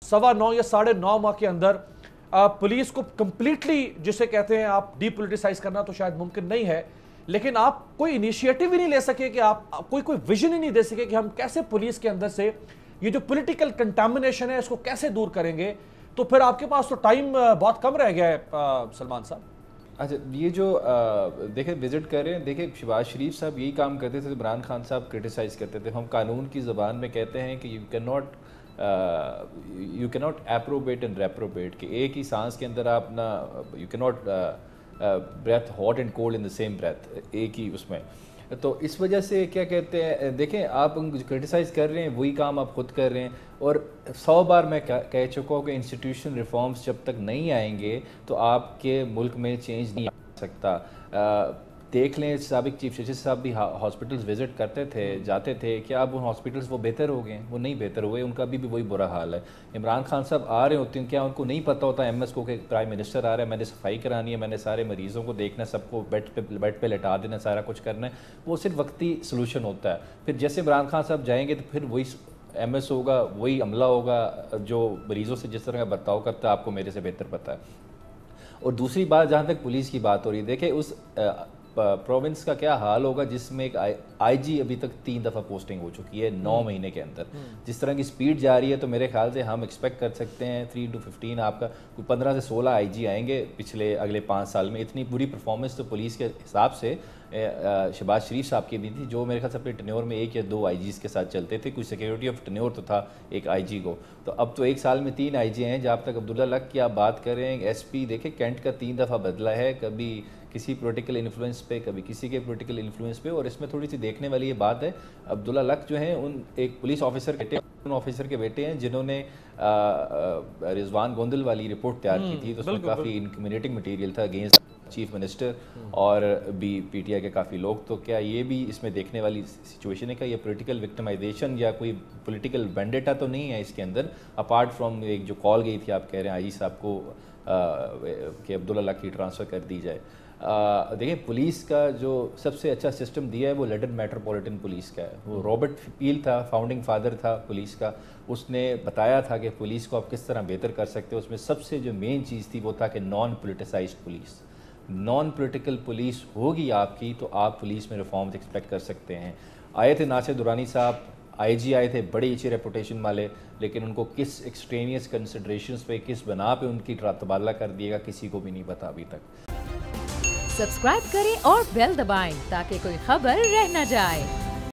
9:15 या 9:30 माह के अंदर पुलिस को कंप्लीटली जिसे कहते हैं आप डीपोलिटिसाइज करना तो शायद मुमकिन नहीं है, लेकिन आप कोई इनिशिएटिव ही नहीं ले सके कि आप कोई विजन ही नहीं दे सके कि हम कैसे पुलिस के अंदर से ये जो पॉलिटिकल कंटामिनेशन है इसको कैसे दूर करेंगे, तो फिर आपके पास तो टाइम बहुत कम रह गया है सलमान साहब। अच्छा, ये जो देखें विजिट कर रहे हैं, देखें शहबाज शरीफ साहब यही काम करते थे, इमरान खान साहब क्रिटिसाइज़ करते थे। हम कानून की ज़बान में कहते हैं कि you can not approbate and reprobate, कि एक ही सांस के अंदर आप ना, you can not breath hot and cold in the same breath, एक ही उसमें। तो इस वजह से क्या कहते हैं, देखें आप क्रिटिसाइज़ कर रहे हैं, वही काम आप खुद कर रहे हैं। और 100 बार मैं कह चुका हूँ कि इंस्टीट्यूशन रिफॉर्म्स जब तक नहीं आएंगे तो आपके मुल्क में चेंज नहीं आ सकता। देख लें, साबिक चीफ जस्टिस साहब भी हॉस्पिटल्स विज़िट करते थे, जाते थे, क्या अब उन हॉस्पिटल्स वो बेहतर हो गए? वो नहीं बेहतर हुए, उनका भी वही बुरा हाल है। इमरान खान साहब आ रहे होते हैं, क्या उनको नहीं पता होता MS को कि प्राइम मिनिस्टर आ रहा है, मैंने सफाई करानी है, मैंने सारे मरीज़ों को देखना है, सबको बेड पे लेटा देना, सारा कुछ करना है? वो सिर्फ वक्ती सलूशन होता है। फिर जैसे इमरान खान साहब जाएंगे तो फिर वही MS होगा, वही अमला होगा जो मरीज़ों से जिस तरह का बर्ताव करता है आपको मेरे से बेहतर पता है। और दूसरी बात, जहाँ तक पुलिस की बात हो रही है, देखें उस प्रोविंस का क्या हाल होगा जिसमें एक IG अभी तक 3 दफ़ा पोस्टिंग हो चुकी है 9 महीने के अंदर। जिस तरह की स्पीड जा रही है तो मेरे ख्याल से हम एक्सपेक्ट कर सकते हैं 3 to 15 आपका 15 से 16 IG आएंगे अगले 5 साल में। इतनी बुरी परफॉर्मेंस तो पुलिस के हिसाब से शहबाज शरीफ साहब की भी थी, जो मेरे ख्याल से अपने टेन्योर में 1 या 2 IGs के साथ चलते थे। कुछ सिक्योरिटी ऑफ टेन्योर तो था एक IG को, तो अब तो 1 साल में 3 IG हैं। जब तक अब्दुल्ला लक की आप बात कर रहे हैं, SP देखें कैंट का 3 दफ़ा बदला है, कभी किसी पॉलिटिकल इन्फ्लुएंस पे, कभी किसी के पॉलिटिकल इन्फ्लुएंस पे। और इसमें थोड़ी सी देखने वाली ये बात है, अब्दुल्ला लक जो हैं उन एक पुलिस ऑफिसर के बेटे हैं जिन्होंने रिजवान गोंदल वाली रिपोर्ट तैयार की थी, तो उसमें काफ़ी इंक्रिमिनेटिंग मटेरियल था अगेंस्ट चीफ मिनिस्टर और भी PTI के काफ़ी लोग। तो क्या ये भी इसमें देखने वाली सिचुएशन है? क्या ये पॉलिटिकल विक्टिमाइजेशन या कोई पॉलिटिकल वेंडेटा तो नहीं है इसके अंदर, अपार्ट फ्रॉम एक जो कॉल गई थी आप कह रहे हैं IG साहब को कि अब्दुल्ला लक की ट्रांसफ़र कर दी जाए? देखिए, पुलिस का जो सबसे अच्छा सिस्टम दिया है वो लंदन मेट्रोपॉलिटन पुलिस का है। वो रॉबर्ट पील था, फाउंडिंग फादर था पुलिस का, उसने बताया था कि पुलिस को आप किस तरह बेहतर कर सकते हो। उसमें सबसे जो मेन चीज़ थी वो था कि non politicised police, non political police होगी आपकी तो आप पुलिस में रिफॉर्म्स एक्सपेक्ट कर सकते हैं। आए थे नासिर दुरानी साहब, IG आए थे, बड़ी अच्छी रेपुटेशन वाले, लेकिन उनको किस एक्सट्रेनियस कंसिडरेशंस पे, किस बना पे उनकी तबादला कर दिएगा किसी को भी नहीं पता अभी तक। सब्सक्राइब करें और बेल दबाएं ताकि कोई खबर रह न जाए।